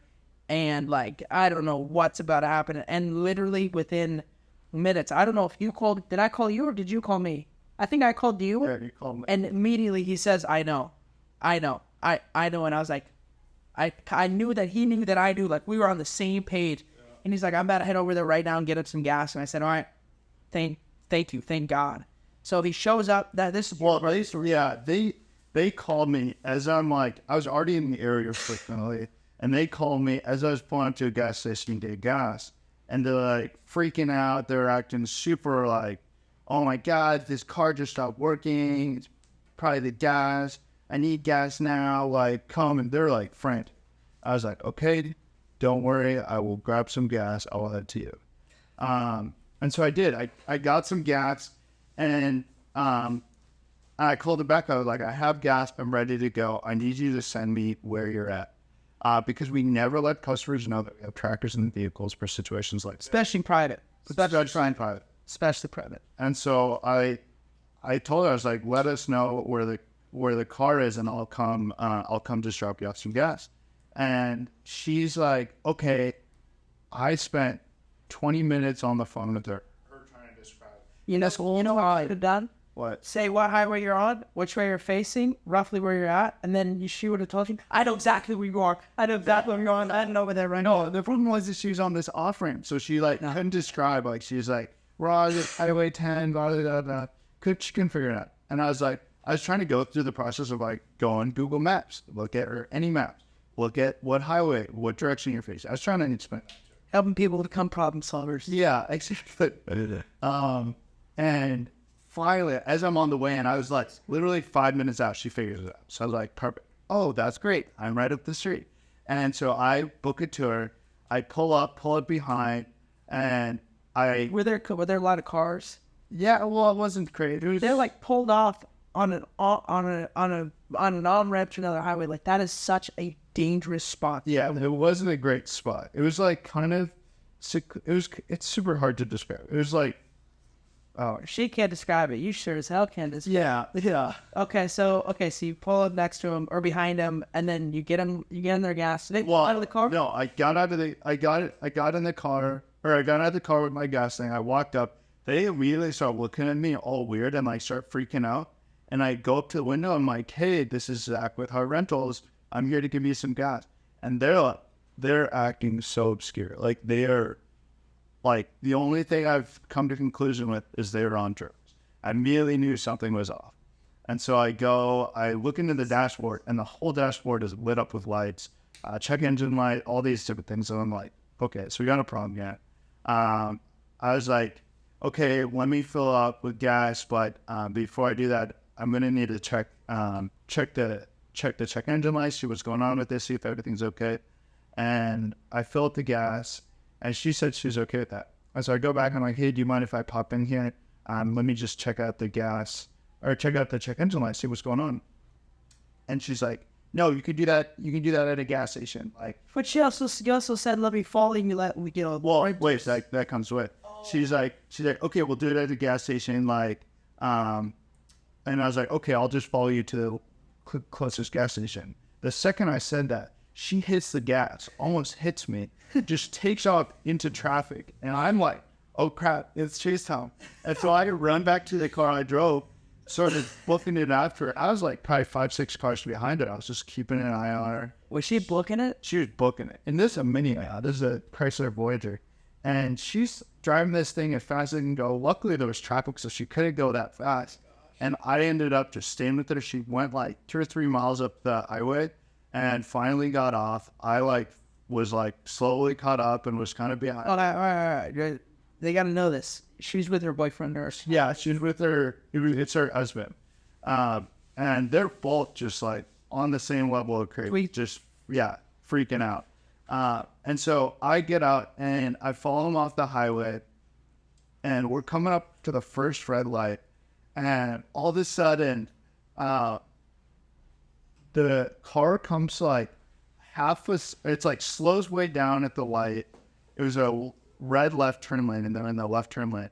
and, I don't know what's about to happen. And literally within minutes, I don't know if you called, did I call you or did you call me? I think I called you. Yeah, you called me. And immediately he says, I know. I know. And I was like, I knew that he knew that I knew, we were on the same page. Yeah. And he's like, I'm about to head over there right now and get up some gas. And I said, all right, thank you, thank God. So he shows up. They called me as I'm I was already in the area frequently, and they called me as I was pulling up to a gas station to get gas, and they're freaking out. They're acting super oh my God, this car just stopped working. It's probably the gas. I need gas now. Come, and they're frantic. I was like, okay, don't worry. I will grab some gas. I will head to you. And so I did. I got some gas. And I called it back. I was like, I have gas. I'm ready to go. I need you to send me where you're at. Because we never let customers know that we have trackers in the vehicles for situations like this. Especially private. Especially private. And so I told her, I was like, let us know where the car is, and I'll come just drop you off some gas. And she's like, okay. I spent 20 minutes on the phone with her. You know what I could have done? What? Say what highway you're on, which way you're facing, roughly where you're at, and then she would have told you, I know exactly where you are. I know exactly where you're on. I know where they're right now. No, the problem was that she was on this off-ramp, so she couldn't describe. She's like, we're on highway 10, blah, blah, blah, blah. She couldn't figure it out. And I was trying to go through the process of go on Google Maps, look at any maps, look at what highway, what direction you're facing. I was trying to explain that to her. Helping people become problem solvers. Yeah, exactly. And finally, as I'm on the way, and I was literally 5 minutes out, she figures it out. So I was like, perfect. Oh, that's great. I'm right up the street. And so I book it to her. I pull up behind, and Were there a lot of cars? Yeah, well, it wasn't crazy. They're pulled off on an on-ramp to another highway. That is such a dangerous spot. Yeah, it wasn't a great spot. It was it's super hard to describe. It was oh, she can't describe it. You sure as hell can't describe it. Yeah. Okay, so you pull up next to him or behind him, and then you get in their gas. Out of the car? No, I got in the car with my gas thing. I walked up. They immediately start looking at me all weird and start freaking out. And I go up to the window. I'm like, hey, this is Zach with Hard Rentals. I'm here to give you some gas. And they're acting so obscure. They are. The only thing I've come to conclusion with is they were on drugs. I immediately knew something was off. And so I look into the dashboard, and the whole dashboard is lit up with lights, check engine light, all these different things. And I'm like, okay, so we got a problem yet. I was like, okay, let me fill up with gas. But before I do that, I'm going to need to check the check engine light, see what's going on with this, see if everything's okay. And I fill up the gas. And she said she was okay with that. And so I go back and I'm like, hey, do you mind if I pop in here? Let me just check out the gas or check out the check engine light, see what's going on. And she's like, no, you can do that. You can do that at a gas station. But she also said, let me follow you. Well, wait, that comes with. Oh. She's like, okay, we'll do it at a gas station. And I was like, okay, I'll just follow you to the closest gas station. The second I said that, she hits the gas, almost hits me, just takes off into traffic. And I'm like, oh crap, it's chase time. And so I run back to the car I drove, started booking it after her. I was probably 5-6 cars behind her. I was just keeping an eye on her. Was she booking it? She was booking it. And this is a Mini. This is a Chrysler Voyager. and she's driving this thing as fast as it can go. Luckily, there was traffic, so she couldn't go that fast. And I ended up just staying with her. She went like 2 or 3 miles up the highway and finally got off. I was slowly caught up and was kind of behind. Oh, all right. They got to know this. She's with her boyfriend nurse. Yeah, she's with her. It's her husband. And they're both just like on the same level of crazy. Just, freaking out. And so I get out and I follow them off the highway. And we're coming up to the first red light. And all of a sudden, the car comes like it's like slows way down at the light. It was a red left turn lane, and they're in the left turn lane.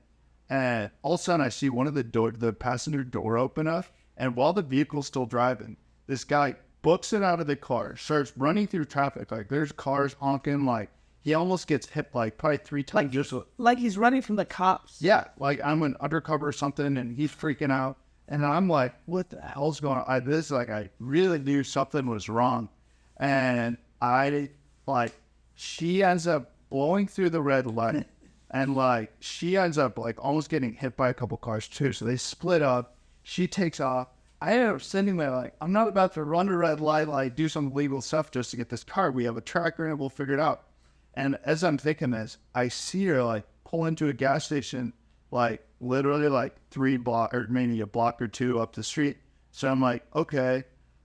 And all of a sudden, I see one of the passenger door open up. And while the vehicle's still driving, this guy books it out of the car, starts running through traffic. Like there's cars honking. Like he almost gets hit like probably 3 times. Like he's running from the cops. Yeah, like I'm an undercover or something, and he's freaking out. And I'm like, what the hell's going on? I really knew something was wrong. And she ends up blowing through the red light. And she ends up almost getting hit by a couple cars too. So they split up. She takes off. I ended up sitting there I'm not about to run a red light, do some legal stuff just to get this car. We have a tracker and we'll figure it out. And as I'm thinking this, I see her pull into a gas station, literally 3 block or maybe a block or 2 up the street. So I'm like, okay.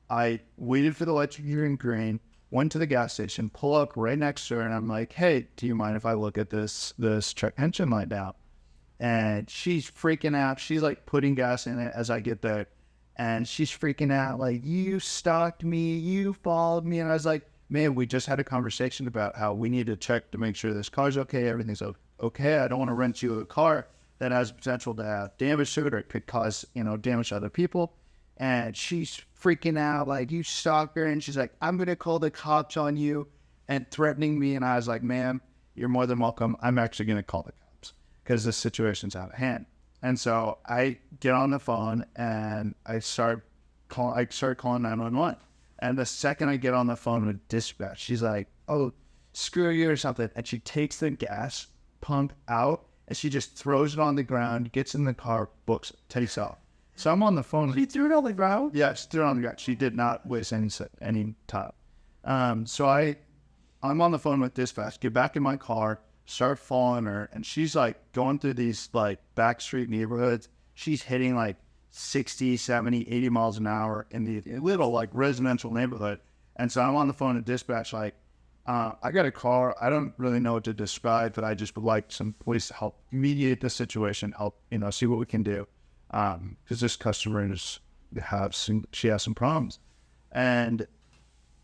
I waited for the light to turn green, went to the gas station, pull up right next to her, and I'm like, hey, do you mind if I look at this check engine light now? And she's freaking out. She's putting gas in it as I get there. And she's freaking out, you stalked me, you followed me. And I was like, man, we just had a conversation about how we need to check to make sure this car's okay, everything's okay. I don't want to rent you a car that has potential to have damage to it, or it could cause, damage to other people. And she's freaking out, you stalker. And she's like, I'm going to call the cops on you, and threatening me. And I was like, ma'am, you're more than welcome. I'm actually going to call the cops because this situation's out of hand. And so I get on the phone and I start calling 911. And the second I get on the phone with dispatch, she's like, oh, screw you or something. And she takes the gas pump out and she just throws it on the ground, gets in the car, books it, takes off. So I'm on the phone. She threw it on the ground? Yeah, she threw it on the ground. She did not waste any time. So I'm on the phone with dispatch, get back in my car, start following her, and she's going through these back street neighborhoods. She's hitting 60, 70, 80 miles an hour in the little residential neighborhood. And so I'm on the phone to dispatch I got a car. I don't really know what to describe, but I just would like some police to help mediate the situation, help, see what we can do. Because this customer she has some problems. And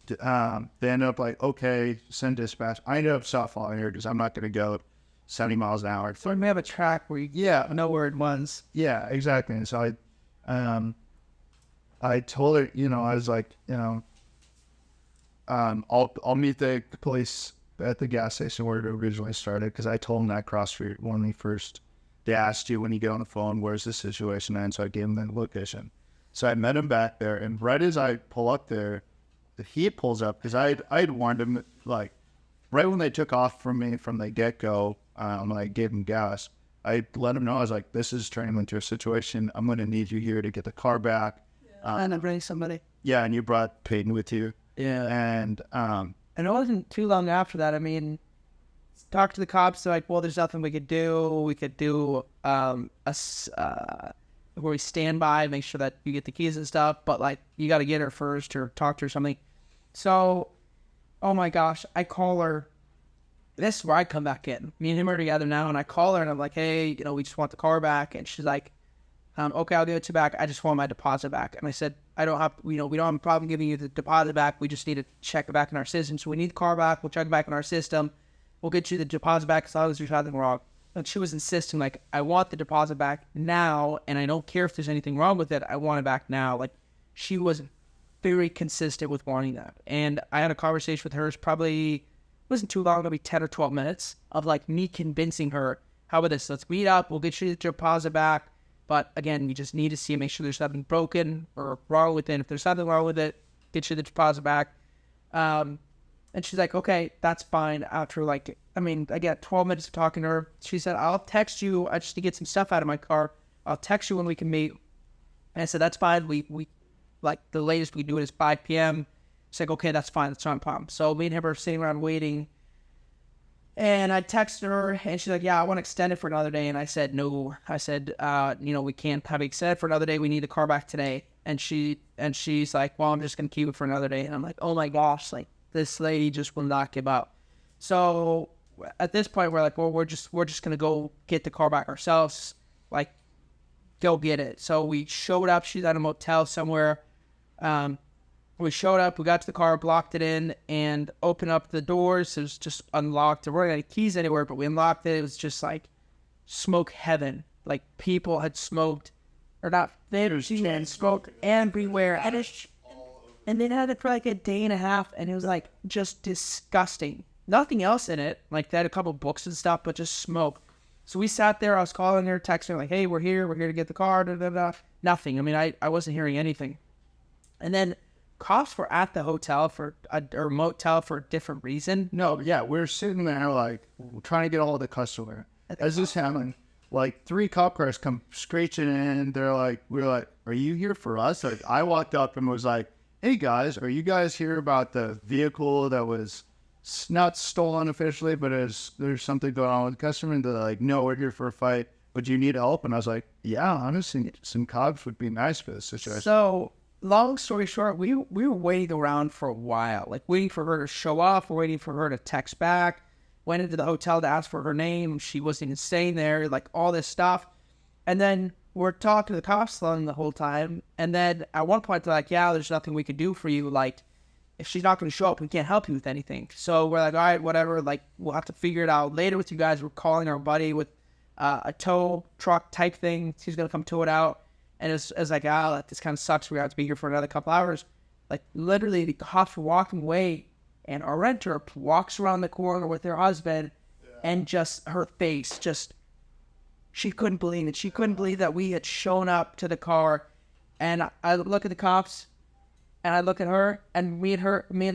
they ended up okay, send dispatch. I ended up stop following her because I'm not going to go 70 miles an hour. So we have a track where you know where it was. Yeah, exactly. And so I told her, I was like, I'll meet the police at the gas station where it originally started, because I told them that cross street when they asked you when you get on the phone, where's the situation? And so I gave them the location. So I met him back there, and right as I pull up there, he pulls up, because I'd warned him, right when they took off from me from the get-go, when I gave him gas, I let him know, I was like, this is turning into a situation. I'm going to need you here to get the car back. And I'm bringing somebody. Yeah, and you brought Peyton with you. Yeah. And it wasn't too long after that. I mean, talk to the cops. They're like, well, there's nothing we could do. We could do where we stand by, make sure that you get the keys and stuff. But you got to get her first or talk to her or something. So, oh my gosh, I call her. This is where I come back in. Me and him are together now, and I call her and I'm like, hey, we just want the car back. And she's like, okay, I'll give it to you back. I just want my deposit back. And I said, I don't have, we don't have a problem giving you the deposit back. We just need to check it back in our system. So we need the car back. We'll check it back in our system. We'll get you the deposit back as long as there's nothing wrong. And she was insisting, I want the deposit back now, and I don't care if there's anything wrong with it. I want it back now. She was very consistent with wanting that. And I had a conversation with her. It probably wasn't too long, maybe 10 or 12 minutes of me convincing her, how about this? Let's meet up. We'll get you the deposit back. But again, we just need to see, make sure there's nothing broken or wrong with it. If there's something wrong with it, get you the deposit back. And she's like, okay, that's fine. After like, I got 12 minutes of talking to her. She said, I'll text you. I just need to get some stuff out of my car. I'll text you when we can meet. And I said, that's fine. We like the latest we do it is 5 p.m. She's like, okay, that's fine. That's not a problem. So me and him are sitting around waiting. And I texted her, and she's like, yeah, I want to extend it for another day. And I said, no. I said, we can't have it extended for another day. We need the car back today. And she's like, well, I'm just going to keep it for another day. And I'm like, oh my gosh, like this lady just will not give up. So at this point, we're like, well, we're just going to go get the car back ourselves. Like, go get it. So we showed up. She's at a motel somewhere. We showed up, we got to the car, blocked it in, and opened up the doors. It was just unlocked. There weren't any keys anywhere, but we unlocked it. It was just like smoke heaven. Like people had smoked, or not, they had smoked everywhere. And they had it for like a day and a half, and it was like just disgusting. Nothing else in it. Like they had a couple books and stuff, but just smoke. So we sat there, I was calling her, texting her, like, hey, we're here to get the car, da, da, da. Nothing. I wasn't hearing anything. And then cops were at the hotel or motel for a different reason. No, yeah, we're sitting there like trying to get all the customer. As this happened, like 3 cop cars come screeching in. We're like, are you here for us? Like I walked up and was like, hey guys, are you guys here about the vehicle that was not stolen officially, but there's something going on with the customer? And they're like, no, we're here for a fight. But you need help? And I was like, yeah, honestly, some cops would be nice for this situation. So long story short, we were waiting around for a while, like waiting for her to show up, waiting for her to text back. Went into the hotel to ask for her name. She wasn't even staying there, like all this stuff. And then we're talking to the cops the whole time. And then at one point, they're like, yeah, there's nothing we can do for you. Like, if she's not going to show up, we can't help you with anything. So we're like, all right, whatever. Like, we'll have to figure it out later with you guys. We're calling our buddy with a tow truck type thing. He's going to come tow it out. And it's like, this kind of sucks. We have to be here for another couple hours. Like, literally, the cops were walking away, and our renter walks around the corner with her husband, and just her face, she couldn't believe it. She couldn't believe that we had shown up to the car. And I look at the cops, and I look at her, and me and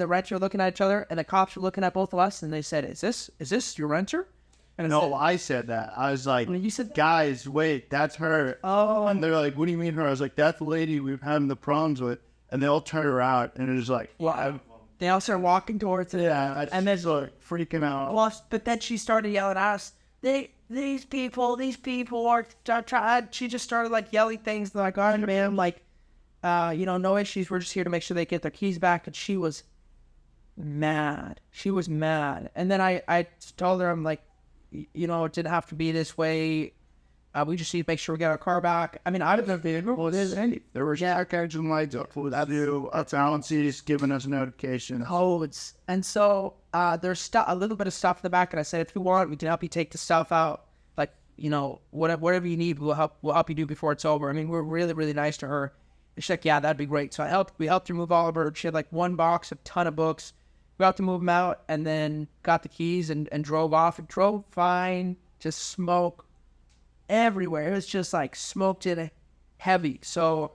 the renter are looking at each other, and the cops were looking at both of us, and they said, "Is this your renter?" And I said that. I was like, you said, guys, wait, that's her. Oh. And they're like, what do you mean her? I was like, that's the lady we've had the problems with. And they all turn her out, and it was like, well, they all started walking towards it. Yeah, and then like freaking out. Well, but then she started yelling at us. These people are trying. She just started like yelling things like, "All right, man, like, no issues. We're just here to make sure they get their keys back." And she was mad. And then I told her, I'm like, it didn't have to be this way. We just need to make sure we get our car back. I mean, out of the vehicle, there were check engine lights up. Balances giving us a notification. Codes. And so there's a little bit of stuff in the back. And I said, if you want, we can help you take the stuff out. Like, whatever you need, we'll help you do before it's over. I mean, we're really, really nice to her. And she's like, yeah, that'd be great. So we helped her move all of her. She had like one box, a ton of books. We helped her move them out, and then got the keys and drove off. And drove fine, just smoke everywhere. It was just like smoked in heavy. So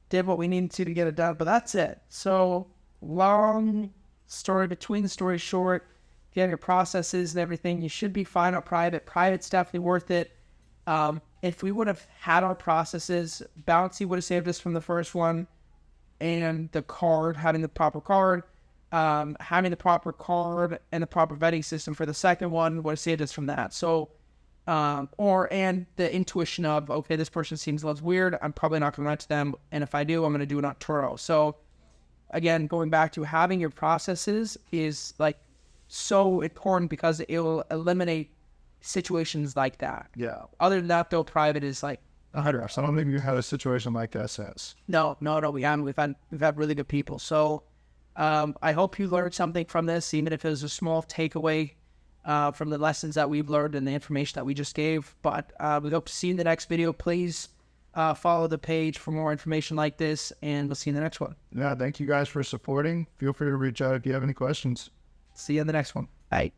did what we needed to get it done, but that's it. So long story between the story short, if you have your processes and everything, you should be fine on private. Private's definitely worth it. If we would have had our processes, Bouncy would have saved us from the first one, and the card, having the proper card, having the proper card and the proper vetting system for the second one would have saved us from that. So and the intuition of, okay, this person seems less weird, I'm probably not going to rent to them, and if I do, I'm going to do it on Turo. So again, going back to having your processes is like so important, because it will eliminate situations like that. Yeah. Other than that, though, private is like I don't think you had a situation like that since. No, we haven't. We've had really good people. So I hope you learned something from this, even if it was a small takeaway from the lessons that we've learned and the information that we just gave. But we hope to see you in the next video. Please follow the page for more information like this, and we'll see you in the next one. Yeah, thank you guys for supporting. Feel free to reach out if you have any questions. See you in the next one. Bye.